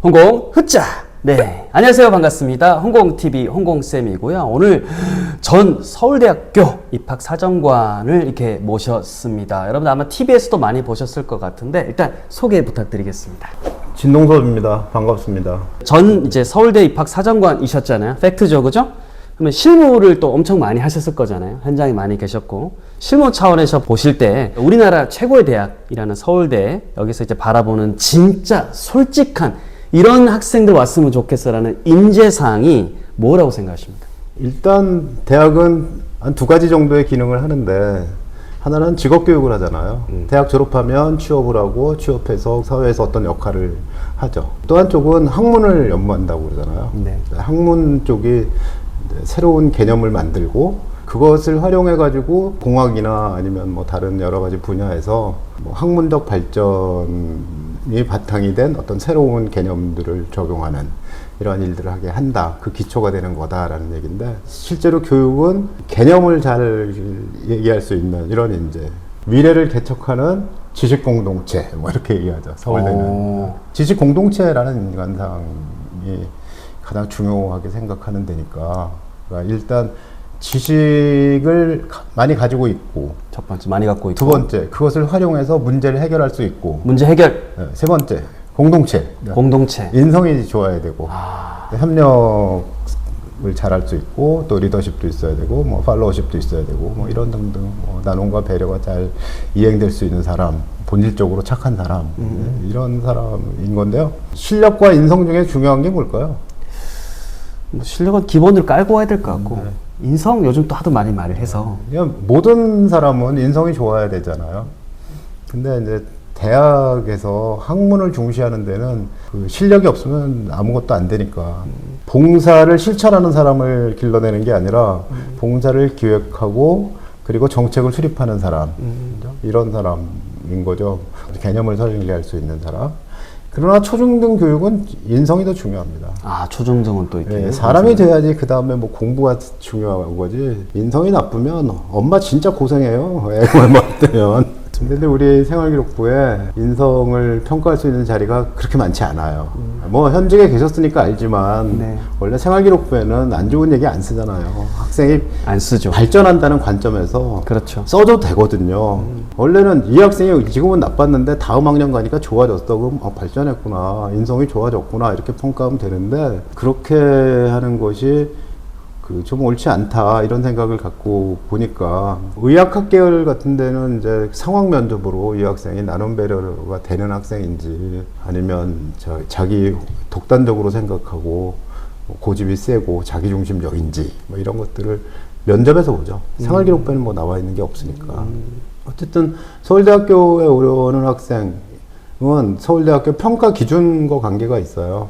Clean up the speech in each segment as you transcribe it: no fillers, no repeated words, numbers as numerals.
홍공 흐짜. 네, 안녕하세요. 반갑습니다. 홍공TV 홍공쌤이고요. 오늘 전 서울대학교 입학사정관을 이렇게 모셨습니다. 여러분 아마 TV에서도 많이 보셨을 것 같은데 일단 소개 부탁드리겠습니다. 진동섭입니다. 반갑습니다. 전 이제 서울대 입학사정관이셨잖아요. 팩트죠, 그죠? 그러면 실무를 또 엄청 많이 하셨을 거잖아요. 현장에 많이 계셨고. 실무 차원에서 보실 때 우리나라 최고의 대학이라는 서울대, 여기서 이제 바라보는 진짜 솔직한 이런 학생들 왔으면 좋겠어라는 인재상이 뭐라고 생각하십니까? 일단 대학은 한 두 가지 정도의 기능을 하는데, 하나는 직업교육을 하잖아요. 대학 졸업하면 취업을 하고 취업해서 사회에서 어떤 역할을 하죠. 또 한쪽은 학문을 연구한다고 그러잖아요. 네. 학문 쪽이 새로운 개념을 만들고 그것을 활용해 가지고 공학이나 아니면 뭐 다른 여러 가지 분야에서 뭐 학문적 발전이 바탕이 된 어떤 새로운 개념들을 적용하는 이러한 일들을 하게 한다. 그 기초가 되는 거다라는 얘기인데, 실제로 교육은 개념을 잘 얘기할 수 있는 이런 이제 미래를 개척하는 지식 공동체, 뭐 이렇게 얘기하죠. 서울대는 지식 공동체라는 인간상이 가장 중요하게 생각하는 데니까, 그러니까 일단 지식을 많이 가지고 있고, 첫 번째, 많이 갖고 있고. 두 번째, 그것을 활용해서 문제를 해결할 수 있고, 문제 해결. 네, 세 번째, 공동체. 공동체. 인성이 좋아야 되고, 협력을 잘할 수 있고, 또 리더십도 있어야 되고, 뭐 팔로워십도 있어야 되고, 뭐 이런 등등, 뭐 나눔과 배려가 잘 이행될 수 있는 사람, 본질적으로 착한 사람, 이런 사람인 건데요. 실력과 인성 중에 중요한 게 뭘까요? 뭐 실력은 기본으로 깔고 와야 될 것 같고, 인성 요즘 또 하도 많이 말을 해서. 그냥 모든 사람은 인성이 좋아야 되잖아요. 근데 이제 대학에서 학문을 중시하는 데는 그 실력이 없으면 아무것도 안 되니까, 봉사를 실천하는 사람을 길러내는 게 아니라 봉사를 기획하고 그리고 정책을 수립하는 사람, 이런 사람인 거죠. 개념을 설계할 수 있는 사람. 그러나 초중등 교육은 인성이 더 중요합니다. 아, 초중등은 또 이렇게. 네, 사람이 돼야지 그 다음에 뭐 공부가 중요한 거지. 인성이 나쁘면 엄마 진짜 고생해요. 애가 맞으면. 근데 우리 생활기록부에 인성을 평가할 수 있는 자리가 그렇게 많지 않아요. 뭐 현직에 계셨으니까 알지만, 네. 원래 생활기록부에는 안 좋은 얘기 안 쓰잖아요. 학생이 안 쓰죠. 발전한다는 관점에서 그렇죠. 써도 되거든요. 원래는 이 학생이 지금은 나빴는데 다음 학년 가니까 좋아졌어. 그럼 발전했구나, 인성이 좋아졌구나, 이렇게 평가하면 되는데, 그렇게 하는 것이 좀 옳지 않다, 이런 생각을 갖고 보니까, 의학학 계열 같은 데는 이제 상황 면접으로 이 학생이 나눔 배려가 되는 학생인지, 아니면 자기 독단적으로 생각하고 고집이 세고 자기중심적인지, 뭐 이런 것들을 면접에서 보죠. 생활기록부에는 뭐 나와 있는 게 없으니까. 어쨌든 서울대학교에 오려는 학생은 서울대학교 평가 기준과 관계가 있어요.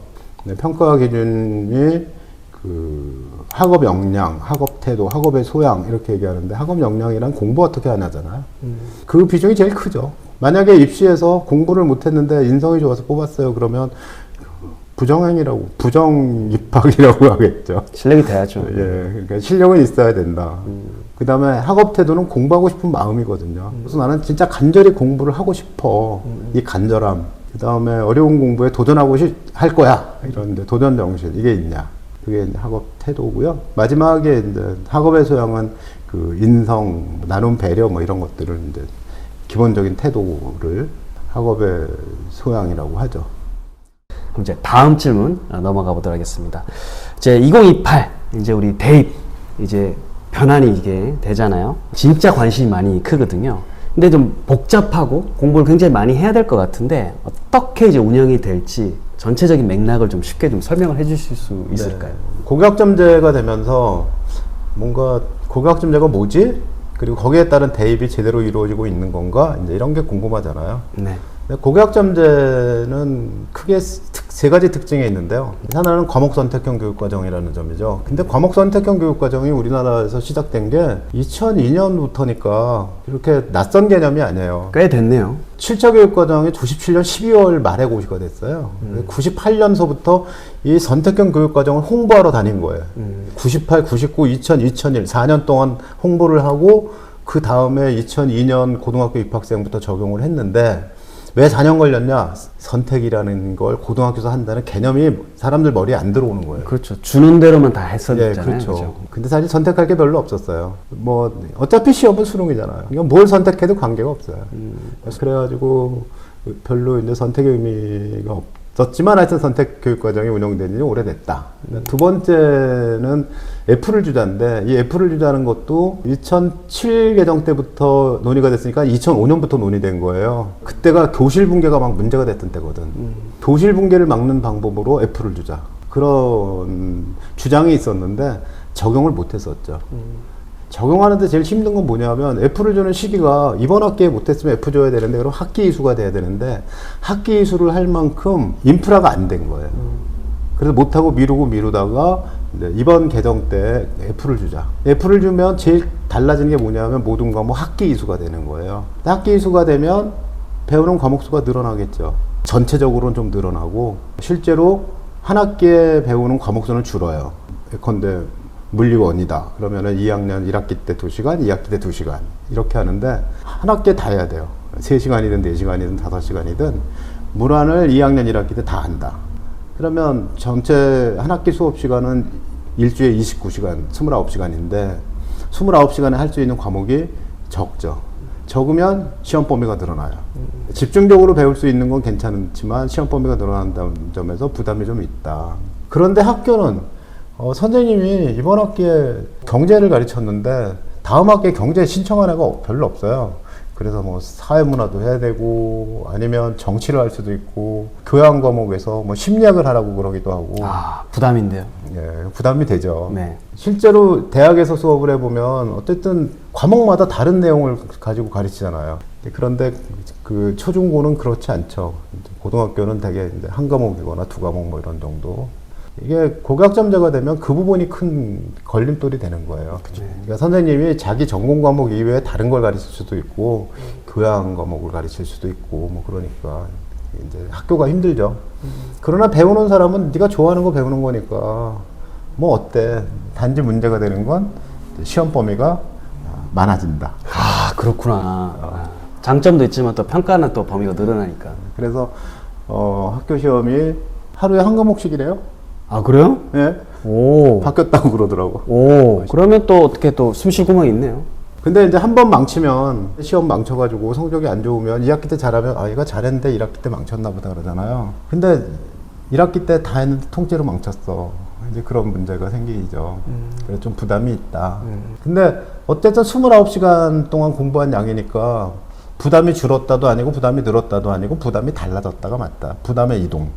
평가 기준이 학업 역량, 학업 태도, 학업의 소양, 이렇게 얘기하는데, 학업 역량이란 공부 어떻게 하냐잖아요. 그 비중이 제일 크죠. 만약에 입시에서 공부를 못했는데 인성이 좋아서 뽑았어요, 그러면 부정행위라고, 부정입학이라고 하겠죠. 실력이 돼야죠. 예, 그러니까 실력은 있어야 된다. 그 다음에 학업 태도는 공부하고 싶은 마음이거든요. 그래서 나는 진짜 간절히 공부를 하고 싶어. 이 간절함. 그 다음에 어려운 공부에 도전하고 할 거야. 이런데 도전 정신, 이게 있냐. 그게 이제 학업 태도고요. 마지막에 이제 학업의 소양은 인성, 나눔 배려, 뭐 이런 것들을 이제 기본적인 태도를 학업의 소양이라고 하죠. 그럼 이제 다음 질문 넘어가 보도록 하겠습니다. 이제 2028 이제 우리 대입 이제 변환이 이게 되잖아요. 진짜 관심이 많이 크거든요. 근데 좀 복잡하고 공부를 굉장히 많이 해야 될 것 같은데, 어떻게 이제 운영이 될지 전체적인 맥락을 좀 쉽게 좀 설명을 해 주실 수 있을까요? 네. 고교학점제가 되면서 뭔가 고교학점제가 뭐지? 그리고 거기에 따른 대입이 제대로 이루어지고 있는 건가? 이제 이런 게 궁금하잖아요. 네. 고교학점제는 크게 세 가지 특징이 있는데요. 하나는 과목 선택형 교육과정이라는 점이죠. 근데 과목 선택형 교육과정이 우리나라에서 시작된 게 2002년부터니까 이렇게 낯선 개념이 아니에요. 꽤 됐네요. 7차 교육과정이 97년 12월 말에 고시가 됐어요. 98년서부터 이 선택형 교육과정을 홍보하러 다닌 거예요. 98, 99, 2000, 2001 4년 동안 홍보를 하고, 그 다음에 2002년 고등학교 입학생부터 적용을 했는데, 왜 4년 걸렸냐? 선택이라는 걸 고등학교에서 한다는 개념이 사람들 머리에 안 들어오는 거예요. 그렇죠. 주는 대로만 다 예, 했었잖아요. 그렇죠. 그죠? 근데 사실 선택할 게 별로 없었어요. 뭐 어차피 시험은 수능이잖아요. 이건 뭘 선택해도 관계가 없어요. 그래가지고 별로 이제 선택의 의미가 없었지만 하여튼 선택 교육 과정이 운영된 지 오래됐다. 두 번째는 F를 주자인데 이 F를 주자는 것도 2007 개정 때부터 논의가 됐으니까 2005년부터 논의된 거예요. 그때가 교실 붕괴가 막 문제가 됐던 때거든. 교실 붕괴를 막는 방법으로 F를 주자. 그런 주장이 있었는데 적용을 못 했었죠. 적용하는데 제일 힘든 건 뭐냐면 F를 주는 시기가 이번 학기에 못했으면 F 줘야 되는데 그럼 학기 이수가 돼야 되는데 학기 이수를 할 만큼 인프라가 안 된 거예요. 그래서 못하고 미루다가 이제 이번 개정 때 F를 주자. F를 주면 제일 달라지는 게 뭐냐면 모든 과목 학기 이수가 되는 거예요. 학기 이수가 되면 배우는 과목 수가 늘어나겠죠. 전체적으로는 좀 늘어나고 실제로 한 학기에 배우는 과목 수는 줄어요. 예컨대 물리원이다. 그러면은 2학년 1학기 때 2시간, 2학기 때 2시간. 이렇게 하는데 한 학기에 다 해야 돼요. 3시간이든 4시간이든 5시간이든 물안을 2학년 1학기 때 다 한다. 그러면 전체 한 학기 수업 시간은 일주일에 29시간, 29시간인데 29시간에 할 수 있는 과목이 적죠. 적으면 시험 범위가 늘어나요. 집중적으로 배울 수 있는 건 괜찮지만 시험 범위가 늘어난다는 점에서 부담이 좀 있다. 그런데 학교는 선생님이 이번 학기에 경제를 가르쳤는데 다음 학기에 경제 신청한 애가 별로 없어요. 그래서 뭐 사회문화도 해야 되고 아니면 정치를 할 수도 있고 교양 과목에서 뭐 심리학을 하라고 그러기도 하고. 아, 부담인데요. 예, 부담이 되죠. 네. 실제로 대학에서 수업을 해보면 어쨌든 과목마다 다른 내용을 가지고 가르치잖아요. 그런데 그 초중고는 그렇지 않죠. 고등학교는 되게 이제 한 과목이거나 두 과목 뭐 이런 정도. 이게 고교학점제가 되면 그 부분이 큰 걸림돌이 되는 거예요. 그러니까 선생님이 자기 전공 과목 이외에 다른 걸 가르칠 수도 있고 교양 과목을 가르칠 수도 있고 뭐 그러니까 이제 학교가 힘들죠. 그러나 배우는 사람은 네가 좋아하는 거 배우는 거니까 뭐 어때? 단지 문제가 되는 건 시험 범위가 많아진다. 아, 그렇구나. 아, 장점도 있지만 또 평가는 또 범위가 늘어나니까. 그래서 학교 시험이 하루에 한 과목씩이래요. 아, 그래요? 예. 오. 바뀌었다고 그러더라고. 오. 그러면 또 어떻게 또 숨쉴 구멍이 있네요. 근데 이제 한 번 망치면 시험 망쳐가지고 성적이 안 좋으면 2학기 때 잘하면 아 얘가 잘했는데 1학기 때 망쳤나 보다 그러잖아요. 근데 1학기 때 다 했는데 통째로 망쳤어. 이제 그런 문제가 생기죠. 그래서 좀 부담이 있다. 근데 어쨌든 29시간 동안 공부한 양이니까 부담이 줄었다도 아니고 부담이 늘었다도 아니고 부담이 달라졌다가 맞다. 부담의 이동.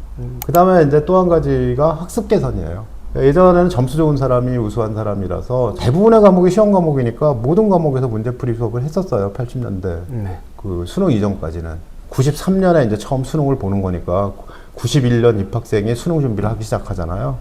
그 다음에 이제 또 한 가지가 학습 개선이에요. 예전에는 점수 좋은 사람이 우수한 사람이라서 대부분의 과목이 시험 과목이니까 모든 과목에서 문제풀이 수업을 했었어요. 80년대. 네. 그 수능 이전까지는. 93년에 이제 처음 수능을 보는 거니까 91년 입학생이 수능 준비를 하기 시작하잖아요.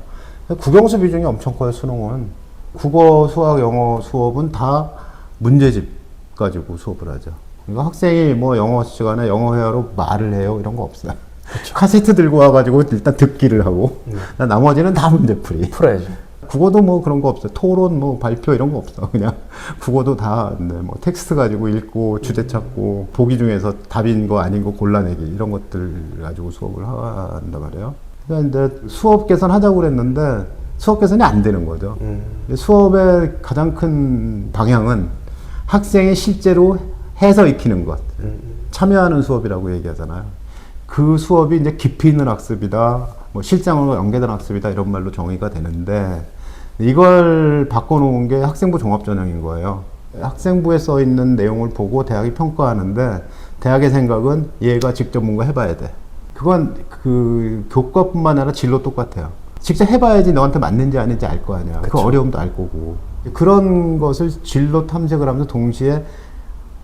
국영수 비중이 엄청 커요, 수능은. 국어, 수학, 영어 수업은 다 문제집 가지고 수업을 하죠. 그러니까 학생이 뭐 영어 시간에 영어 회화로 말을 해요. 이런 거 없어요. 그렇죠. 카세트 들고 와가지고 일단 듣기를 하고 나머지는 다 문제풀이. 풀어야죠. 국어도 뭐 그런 거 없어요. 토론, 뭐 발표 이런 거 없어. 그냥 국어도 다 뭐 텍스트 가지고 읽고 주제 찾고 보기 중에서 답인 거 아닌 거 골라내기 이런 것들 가지고 수업을 한단 말이에요. 그러니까 이제 수업 개선하자고 그랬는데 수업 개선이 안 되는 거죠. 수업의 가장 큰 방향은 학생이 실제로 해서 익히는 것, 참여하는 수업이라고 얘기하잖아요. 그 수업이 이제 깊이 있는 학습이다, 뭐 실장으로 연계된 학습이다 이런 말로 정의가 되는데 이걸 바꿔놓은 게 학생부 종합전형인 거예요. 학생부에 써 있는 내용을 보고 대학이 평가하는데 대학의 생각은 얘가 직접 뭔가 해봐야 돼. 그건 그 교과뿐만 아니라 진로 똑같아요. 직접 해봐야지 너한테 맞는지 아닌지 알 거 아니야. 그 어려움도 알 거고. 그런 것을 진로 탐색을 하면서 동시에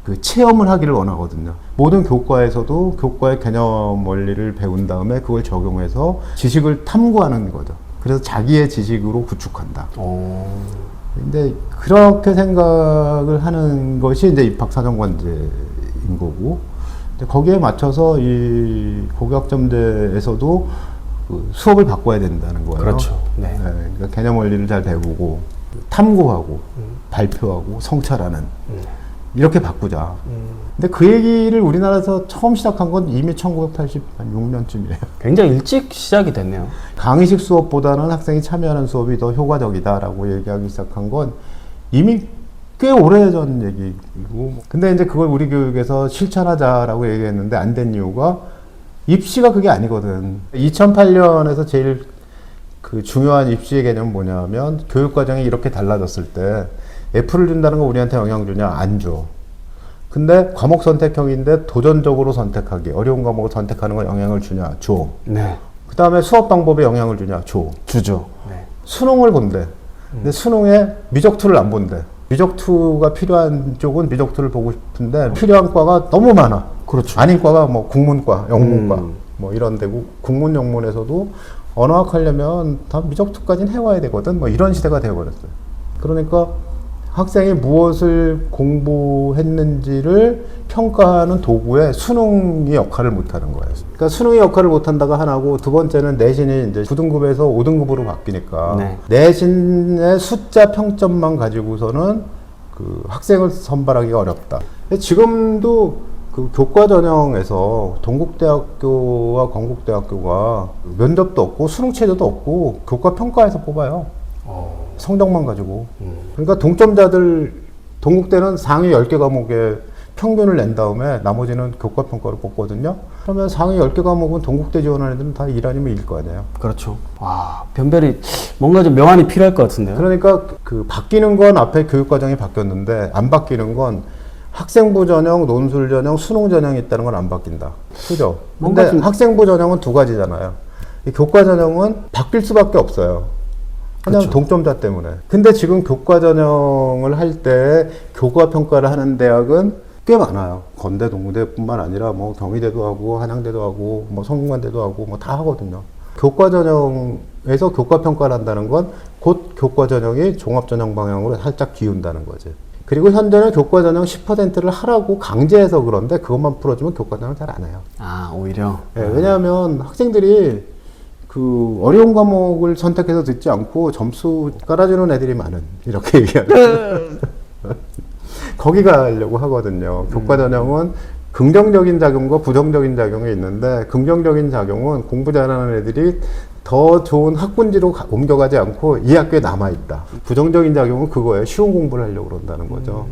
그 체험을 하기를 원하거든요. 모든 교과에서도 교과의 개념 원리를 배운 다음에 그걸 적용해서 지식을 탐구하는 거죠. 그래서 자기의 지식으로 구축한다. 근데 그렇게 생각을 하는 것이 이제 입학사정관제인 거고, 거기에 맞춰서 이 고교학점제에서도 그 수업을 바꿔야 된다는 거예요. 그렇죠. 네. 그러니까 개념 원리를 잘 배우고 탐구하고 발표하고 성찰하는 이렇게 바꾸자. 근데 그 얘기를 우리나라에서 처음 시작한 건 이미 1986년쯤이에요. 굉장히 일찍 시작이 됐네요. 강의식 수업보다는 학생이 참여하는 수업이 더 효과적이다라고 얘기하기 시작한 건 이미 꽤 오래전 얘기고. 근데 이제 그걸 우리 교육에서 실천하자라고 얘기했는데 안 된 이유가 입시가 그게 아니거든. 2008년에서 제일 그 중요한 입시의 개념은 뭐냐면 교육과정이 이렇게 달라졌을 때 F를 준다는 거 우리한테 영향 주냐? 안 줘. 근데 과목 선택형인데 도전적으로 선택하기, 어려운 과목을 선택하는 건 영향을 주냐? 줘. 네. 그 다음에 수업 방법에 영향을 주냐? 줘. 주죠. 네. 수능을 본대. 근데 수능에 미적투를 안 본대. 미적투가 필요한 쪽은 미적투를 보고 싶은데 필요한 과가 너무 많아. 그렇죠. 아닌 과가 뭐 국문과, 영문과 뭐 이런 데고 국문, 영문에서도 언어학 하려면 다 미적투까지는 해와야 되거든. 뭐 이런 시대가 되어버렸어요. 그러니까 학생이 무엇을 공부했는지를 평가하는 도구에 수능이 역할을 못하는 거예요. 그러니까 수능이 역할을 못한다가 하나고 두 번째는 내신이 이제 9등급에서 5등급으로 바뀌니까 네. 내신의 숫자 평점만 가지고서는 그 학생을 선발하기가 어렵다. 지금도 그 교과 전형에서 동국대학교와 건국대학교가 면접도 없고 수능 체제도 없고 교과 평가에서 뽑아요. 성적만 가지고. 그러니까 동점자들, 동국대는 상위 10개 과목에 평균을 낸 다음에 나머지는 교과 평가로 뽑거든요. 그러면 상위 10개 과목은 동국대 지원하는 애들은 다 일 아니면 일거 아니에요. 그렇죠. 와, 변별이 뭔가 좀 명안이 필요할 것 같은데요. 그러니까 그 바뀌는 건 앞에 교육과정이 바뀌었는데 안 바뀌는 건 학생부 전형, 논술 전형, 수능 전형이 있다는 건 안 바뀐다. 그죠? 근데 학생부 전형은 두 가지잖아요. 이 교과 전형은 바뀔 수밖에 없어요. 그냥 그렇죠. 동점자 때문에. 근데 지금 교과 전형을 할 때 교과 평가를 하는 대학은 꽤 많아요. 건대, 동대뿐만 아니라 뭐 경희대도 하고 한양대도 하고 뭐 성균관대도 하고 뭐 다 하거든요. 교과 전형에서 교과 평가를 한다는 건 곧 교과 전형이 종합 전형 방향으로 살짝 기운다는 거지. 그리고 현재는 교과 전형 10%를 하라고 강제해서 그런데 그것만 풀어주면 교과 전형 잘 안 해요. 아, 오히려. 네, 왜냐하면 학생들이 그 어려운 과목을 선택해서 듣지 않고 점수 깔아주는 애들이 많은 이렇게 얘기하는 거기 가려고 하거든요. 교과 전형은 긍정적인 작용과 부정적인 작용이 있는데 긍정적인 작용은 공부 잘하는 애들이 더 좋은 학군지로 옮겨가지 않고 이 학교에 남아있다. 부정적인 작용은 그거예요. 쉬운 공부를 하려고 그런다는 거죠.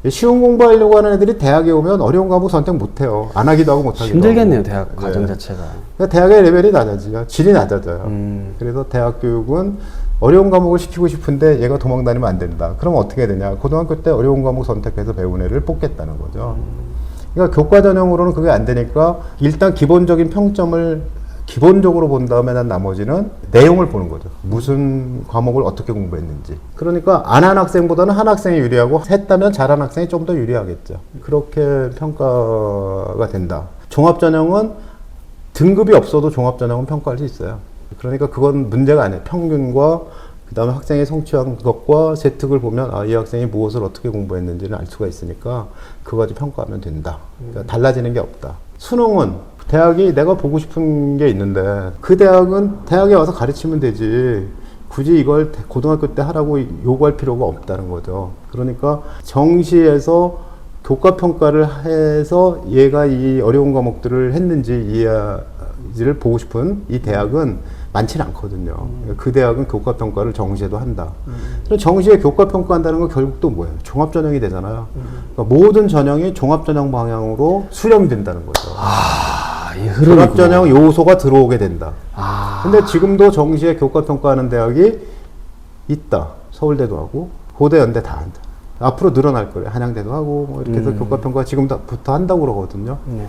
쉬운 공부하려고 하는 애들이 대학에 오면 어려운 과목 선택 못해요. 안 하기도 하고 못하기도 힘들겠네요, 하고. 대학 과정 자체가. 그러니까 대학의 레벨이 낮아지죠. 질이 낮아져요. 그래서 대학 교육은 어려운 과목을 시키고 싶은데 얘가 도망 다니면 안 된다. 그럼 어떻게 되냐. 고등학교 때 어려운 과목 선택해서 배운 애를 뽑겠다는 거죠. 그러니까 교과 전형으로는 그게 안 되니까 일단 기본적인 평점을 기본적으로 본 다음에 난 나머지는 내용을 보는 거죠. 무슨 과목을 어떻게 공부했는지. 그러니까 안 한 학생보다는 한 학생이 유리하고 했다면 잘한 학생이 좀 더 유리하겠죠. 그렇게 평가가 된다. 종합전형은 등급이 없어도 종합전형은 평가할 수 있어요. 그러니까 그건 문제가 아니에요. 평균과 그 다음에 학생이 성취한 것과 세특을 보면 아, 이 학생이 무엇을 어떻게 공부했는지는 알 수가 있으니까 그거 가지고 평가하면 된다. 그러니까 달라지는 게 없다. 수능은 대학이 내가 보고 싶은 게 있는데 그 대학은 대학에 와서 가르치면 되지 굳이 이걸 고등학교 때 하라고 요구할 필요가 없다는 거죠. 그러니까 정시에서 교과 평가를 해서 얘가 이 어려운 과목들을 했는지 이해를 보고 싶은 이 대학은 많지는 않거든요. 그 대학은 교과 평가를 정시에도 한다. 정시에 교과 평가한다는 건 결국 또 뭐예요? 종합 전형이 되잖아요. 그러니까 모든 전형이 종합 전형 방향으로 수렴이 된다는 거죠. 이 흐름이 종합 전형 요소가 들어오게 된다. 아. 근데 지금도 정시에 교과 평가하는 대학이 있다. 서울대도 하고 고대, 연대 다 한다. 앞으로 늘어날 거예요. 한양대도 하고 뭐 이렇게 해서 교과 평가 지금부터 한다고 그러거든요. 네.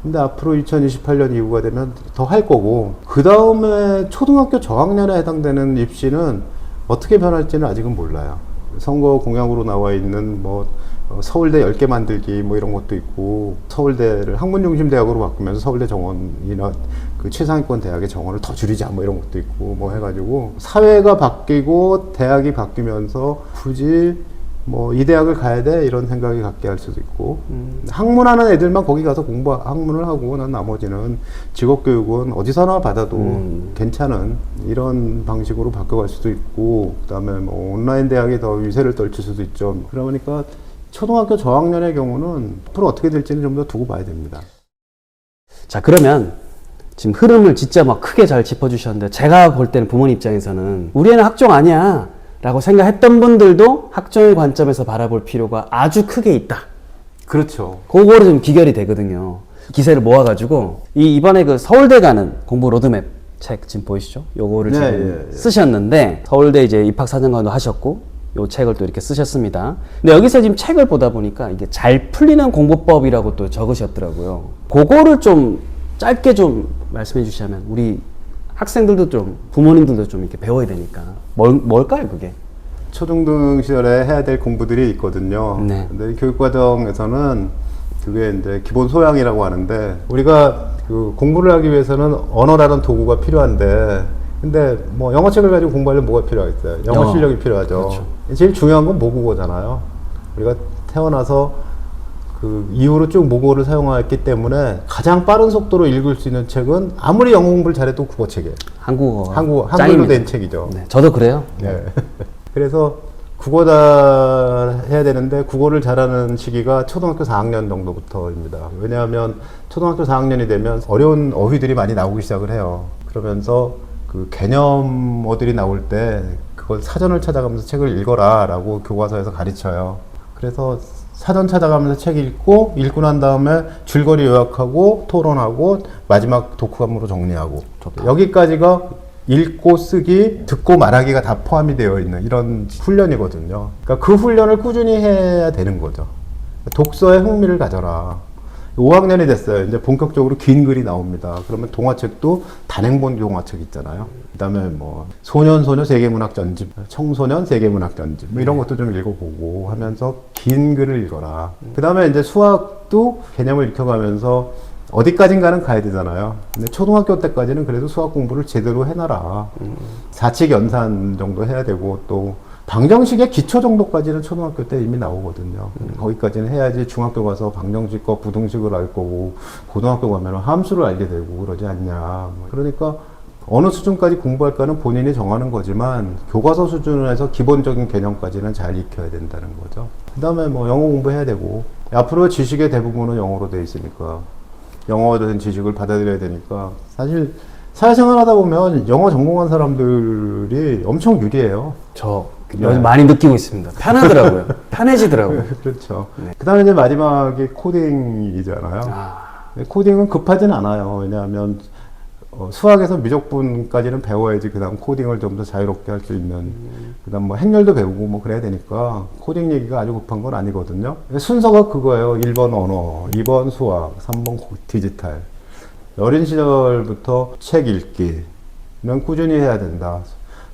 근데 앞으로 2028년 이후가 되면 더 할 거고 그 다음에 초등학교 저학년에 해당되는 입시는 어떻게 변할지는 아직은 몰라요. 선거 공약으로 나와 있는 뭐 서울대 10개 만들기 뭐 이런 것도 있고 서울대를 학문중심 대학으로 바꾸면서 서울대 정원이나 그 최상위권 대학의 정원을 더 줄이자 뭐 이런 것도 있고 뭐 해가지고 사회가 바뀌고 대학이 바뀌면서 굳이 뭐 이 대학을 가야 돼 이런 생각이 갖게 할 수도 있고 학문하는 애들만 거기 가서 학문을 하고 난 나머지는 직업교육은 어디서나 받아도 괜찮은 이런 방식으로 바뀌어갈 수도 있고 그다음에 뭐 온라인 대학이 더 위세를 떨칠 수도 있죠. 그러니까 초등학교 저학년의 경우는 앞으로 어떻게 될지는 좀 더 두고 봐야 됩니다. 자, 그러면 지금 흐름을 진짜 막 크게 잘 짚어주셨는데, 제가 볼 때는 부모님 입장에서는 우리 애는 학종 아니야 라고 생각했던 분들도 학종의 관점에서 바라볼 필요가 아주 크게 있다. 그렇죠. 그거로 좀 비결이 되거든요. 기세를 모아가지고 이번에 그 서울대 가는 공부 로드맵 책 지금 보이시죠? 요거를 네, 지금 예. 쓰셨는데, 서울대 이제 입학사정관도 하셨고 요 책을 또 이렇게 쓰셨습니다. 근데 여기서 지금 책을 보다 보니까 이게 잘 풀리는 공부법이라고 또 적으셨더라고요. 그거를 좀 짧게 좀 말씀해 주시면 우리 학생들도 좀, 부모님들도 좀 이렇게 배워야 되니까. 뭘까요, 그게? 초중등 시절에 해야 될 공부들이 있거든요. 네. 근데 교육과정에서는 그게 이제 기본 소양이라고 하는데, 우리가 그 공부를 하기 위해서는 언어라는 도구가 필요한데, 근데 뭐 영어책을 가지고 공부하려면 뭐가 필요하겠어요? 영어 실력이 필요하죠. 그렇죠. 제일 중요한 건 모국어잖아요. 우리가 태어나서 그 이후로 쭉 모국어를 사용했기 때문에 가장 빠른 속도로 읽을 수 있는 책은 아무리 영어 공부를 잘해도 국어책이에요. 한글로 짱입니다. 된 책이죠. 네, 저도 그래요. 네. 그래서 국어다 해야 되는데, 국어를 잘하는 시기가 초등학교 4학년 정도부터입니다. 왜냐하면 초등학교 4학년이 되면 어려운 어휘들이 많이 나오기 시작을 해요. 그러면서 그 개념어들이 나올 때 그걸 사전을 찾아가면서 책을 읽어라 라고 교과서에서 가르쳐요. 그래서 사전 찾아가면서 책 읽고 난 다음에 줄거리 요약하고 토론하고 마지막 독후감으로 정리하고, 좋다. 여기까지가 읽고 쓰기, 듣고 말하기가 다 포함이 되어 있는 이런 훈련이거든요. 그러니까 그 훈련을 꾸준히 해야 되는 거죠. 독서에 흥미를 가져라. 5학년이 됐어요. 이제 본격적으로 긴 글이 나옵니다. 그러면 동화책도 단행본 동화책 있잖아요. 그 다음에 뭐 소년 세계문학 전집, 청소년 세계문학 전집, 뭐 이런 것도 좀 읽어보고 하면서 긴 글을 읽어라. 그 다음에 이제 수학도 개념을 익혀가면서 어디까진가는 가야 되잖아요. 근데 초등학교 때까지는 그래도 수학 공부를 제대로 해놔라. 사칙 연산 정도 해야 되고, 또 방정식의 기초 정도까지는 초등학교 때 이미 나오거든요. 거기까지는 해야지 중학교 가서 방정식과 부등식을 알 거고, 고등학교 가면 함수를 알게 되고 그러지 않냐. 그러니까 어느 수준까지 공부할까는 본인이 정하는 거지만, 교과서 수준에서 기본적인 개념까지는 잘 익혀야 된다는 거죠. 그 다음에 뭐 영어 공부해야 되고, 앞으로 지식의 대부분은 영어로 돼 있으니까 영어로 된 지식을 받아들여야 되니까, 사실 사회생활 하다 보면 영어 전공한 사람들이 엄청 유리해요. 저 요즘 많이 느끼고 있습니다. 편하더라고요. 편해지더라고요. 그렇죠. 네. 그 다음에 이제 마지막이 코딩이잖아요. 코딩은 급하진 않아요. 왜냐하면 수학에서 미적분까지는 배워야지 그 다음 코딩을 좀 더 자유롭게 할 수 있는, 그 다음 뭐 행렬도 배우고 뭐 그래야 되니까 코딩 얘기가 아주 급한 건 아니거든요. 순서가 그거예요. 1번 언어, 2번 수학, 3번 디지털. 어린 시절부터 책 읽기는 꾸준히 해야 된다.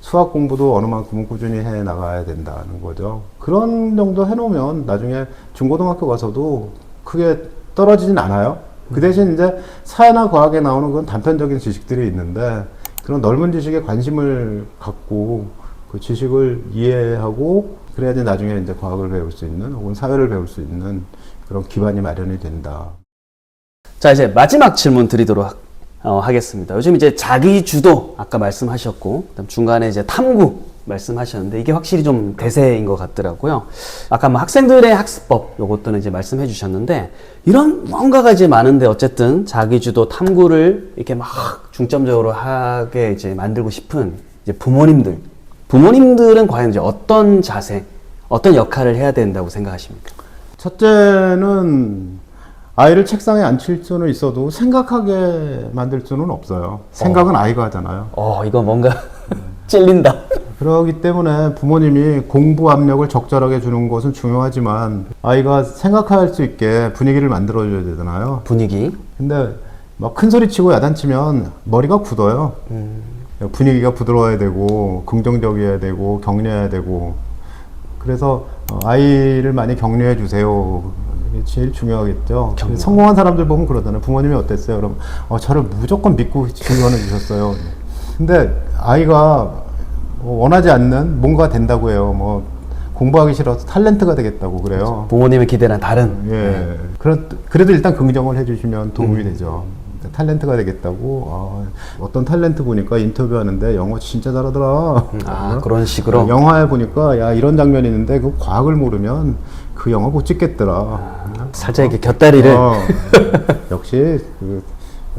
수학 공부도 어느 만큼은 꾸준히 해 나가야 된다는 거죠. 그런 정도 해놓으면 나중에 중고등학교 가서도 크게 떨어지진 않아요. 그 대신 이제 사회나 과학에 나오는 건 단편적인 지식들이 있는데, 그런 넓은 지식에 관심을 갖고 그 지식을 이해하고 그래야지 나중에 이제 과학을 배울 수 있는, 혹은 사회를 배울 수 있는 그런 기반이 마련이 된다. 자, 이제 마지막 질문 드리도록 하겠습니다. 요즘 이제 자기 주도 아까 말씀하셨고, 그다음 중간에 이제 탐구 말씀하셨는데, 이게 확실히 좀 대세인 것 같더라고요. 아까 뭐 학생들의 학습법 요것들은 이제 말씀해 주셨는데, 이런 뭔가가 이제 많은데, 어쨌든 자기 주도 탐구를 이렇게 막 중점적으로 하게 이제 만들고 싶은 이제 부모님들은 과연 이제 어떤 자세, 어떤 역할을 해야 된다고 생각하십니까? 첫째는 아이를 책상에 앉힐 수는 있어도 생각하게 만들 수는 없어요. 생각은 아이가 하잖아요. 이거 뭔가 찔린다. 그렇기 때문에 부모님이 공부 압력을 적절하게 주는 것은 중요하지만, 아이가 생각할 수 있게 분위기를 만들어줘야 되잖아요. 분위기. 근데 막 큰 소리 치고 야단치면 머리가 굳어요. 분위기가 부드러워야 되고, 긍정적이어야 되고, 격려해야 되고. 그래서 아이를 많이 격려해 주세요. 이게 제일 중요하겠죠. 성공한 사람들 보면 그러잖아요. 부모님이 어땠어요? 그럼 저를 무조건 믿고 지원해 주셨어요. 근데 아이가 원하지 않는 뭔가 된다고 해요. 뭐 공부하기 싫어서 탤런트가 되겠다고 그래요. 부모님의 기대랑 다른. 예. 그래도 일단 긍정을 해주시면 도움이 되죠. 탤런트가 되겠다고. 어떤 탤런트 보니까 인터뷰하는데 영어 진짜 잘하더라. 그런 식으로. 영화에 보니까 야 이런 장면이 있는데 그 과학을 모르면 그 영화 못 찍겠더라. 살짝 이렇게 곁다리를. 역시 그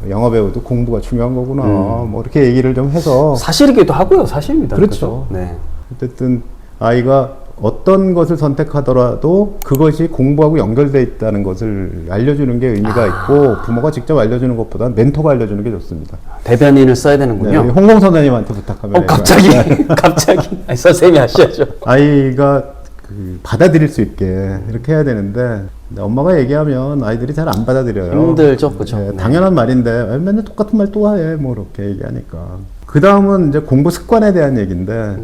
영화 배우도 공부가 중요한 거구나. 뭐 이렇게 얘기를 좀 해서. 사실이기도 하고요. 사실입니다. 그렇죠. 네. 어쨌든 아이가 어떤 것을 선택하더라도 그것이 공부하고 연결돼 있다는 것을 알려주는 게 의미가 있고, 부모가 직접 알려주는 것보다는 멘토가 알려주는 게 좋습니다. 대변인을 써야 되는군요. 네, 홍콩 선생님한테 부탁하면 갑자기 갑자기 아니, 선생님이 하셔야죠. 아이가 그 받아들일 수 있게 이렇게 해야 되는데, 엄마가 얘기하면 아이들이 잘 안 받아들여요. 힘들죠, 그죠? 네, 네. 당연한 말인데 맨날 똑같은 말 또 해, 뭐 이렇게 얘기하니까. 그 다음은 이제 공부 습관에 대한 얘기인데,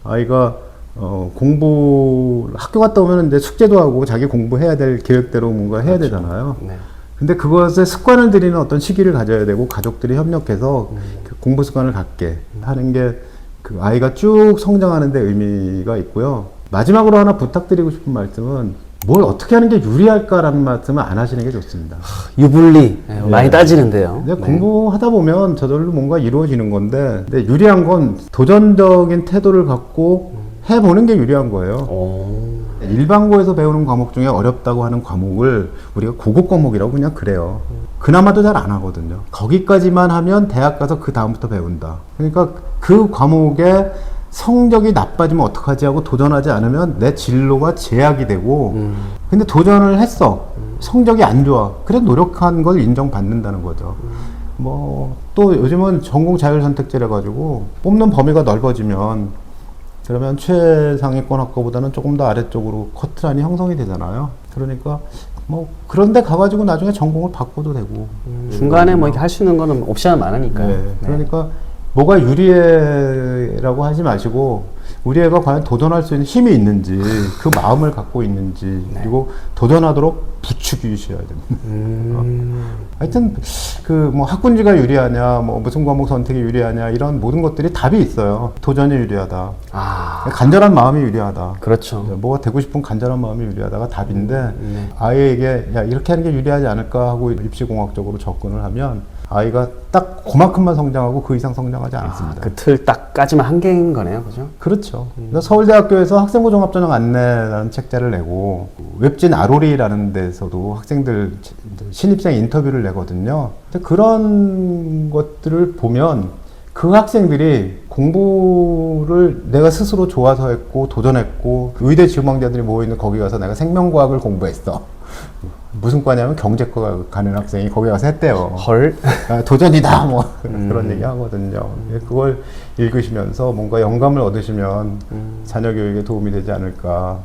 아이가 학교 갔다 오면 이제 숙제도 하고 자기 공부해야 될 계획대로 뭔가 해야 되잖아요. 네. 근데 그것에 습관을 들이는 어떤 시기를 가져야 되고, 가족들이 협력해서 그 공부 습관을 갖게 하는 게 그 아이가 쭉 성장하는 데 의미가 있고요. 마지막으로 하나 부탁드리고 싶은 말씀은, 뭘 어떻게 하는 게 유리할까라는 말씀은 안 하시는 게 좋습니다. 유불리 많이 따지는데요. 근데 공부하다 보면 저절로 뭔가 이루어지는 건데, 근데 유리한 건 도전적인 태도를 갖고 해보는 게 유리한 거예요. 일반고에서 배우는 과목 중에 어렵다고 하는 과목을 우리가 고급 과목이라고 그냥 그래요. 그나마도 잘 안 하거든요. 거기까지만 하면 대학 가서 그 다음부터 배운다. 그러니까 그 과목에 성적이 나빠지면 어떡하지 하고 도전하지 않으면 내 진로가 제약이 되고, 근데 도전을 했어. 성적이 안 좋아. 그래 노력한 걸 인정받는다는 거죠. 뭐 또 요즘은 전공 자율선택제라 가지고 뽑는 범위가 넓어지면, 그러면 최상위권 학과보다는 조금 더 아래쪽으로 커트라인이 형성이 되잖아요. 그러니까 뭐 그런데 가가지고 나중에 전공을 바꿔도 되고. 중간에 뭐 이렇게 할 수 있는 거는 옵션은 많으니까요. 네. 그러니까 뭐가 유리해라고 하지 마시고, 우리 애가 과연 도전할 수 있는 힘이 있는지, 그 마음을 갖고 있는지, 그리고 도전하도록 부추기셔야 됩니다. 하여튼 그 뭐 학군지가 유리하냐, 뭐 무슨 과목 선택이 유리하냐, 이런 모든 것들이 답이 있어요. 도전이 유리하다. 간절한 마음이 유리하다. 그렇죠. 뭐가 되고 싶은 간절한 마음이 유리하다가 답인데, 아이에게 야 이렇게 하는 게 유리하지 않을까 하고 입시공학적으로 접근을 하면 아이가 딱 그만큼만 성장하고 그 이상 성장하지 않습니다. 그 틀 딱까지만 한계인 거네요, 그죠? 그렇죠. 그래서 서울대학교에서 학생부 종합전형 안내라는 책자를 내고, 웹진 아로리라는 데서도 학생들 신입생 인터뷰를 내거든요. 근데 그런 것들을 보면 그 학생들이 공부를 내가 스스로 좋아서 했고 도전했고, 의대 지망자들이 모여있는 거기 가서 내가 생명과학을 공부했어. 무슨 과냐면 경제과 가는 학생이 거기 가서 했대요. 헐. 도전이다 뭐 그런 얘기 하거든요. 그걸 읽으시면서 뭔가 영감을 얻으시면 자녀 교육에 도움이 되지 않을까.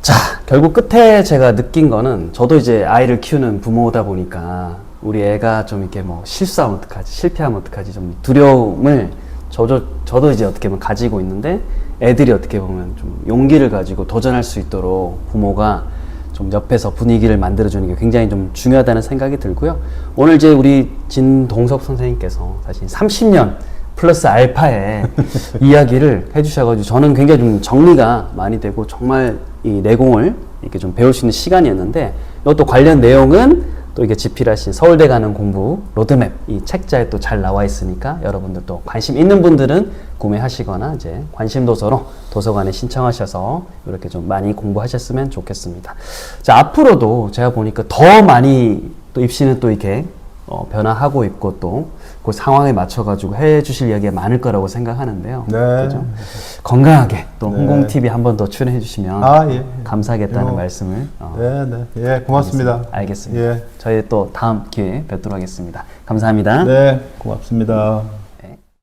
자, 결국 끝에 제가 느낀 거는, 저도 이제 아이를 키우는 부모다 보니까 우리 애가 좀 이렇게 뭐 실수하면 어떡하지, 실패하면 어떡하지, 좀 두려움을 저도 이제 어떻게 보면 가지고 있는데, 애들이 어떻게 보면 좀 용기를 가지고 도전할 수 있도록 부모가 좀 옆에서 분위기를 만들어주는 게 굉장히 좀 중요하다는 생각이 들고요. 오늘 이제 우리 진동석 선생님께서 사실 30년 플러스 알파의 이야기를 해주셔가지고 저는 굉장히 좀 정리가 많이 되고, 정말 이 내공을 이렇게 좀 배울 수 있는 시간이었는데, 이것도 관련 내용은 또 이게 집필하신 서울대 가는 공부 로드맵 이 책자에 또 잘 나와 있으니까, 여러분들 또 관심 있는 분들은 구매하시거나 이제 관심 도서로 도서관에 신청하셔서 이렇게 좀 많이 공부하셨으면 좋겠습니다. 자, 앞으로도 제가 보니까 더 많이 또 입시는 또 이렇게 변화하고 있고, 또 그 상황에 맞춰가지고 해주실 이야기가 많을 거라고 생각하는데요. 네. 그죠? 건강하게 또 홍공TV 한 번 더 출연해 주시면 감사하겠다는 말씀을 예, 고맙습니다. 알겠습니다. 예. 저희 또 다음 기회에 뵙도록 하겠습니다. 감사합니다. 네, 고맙습니다.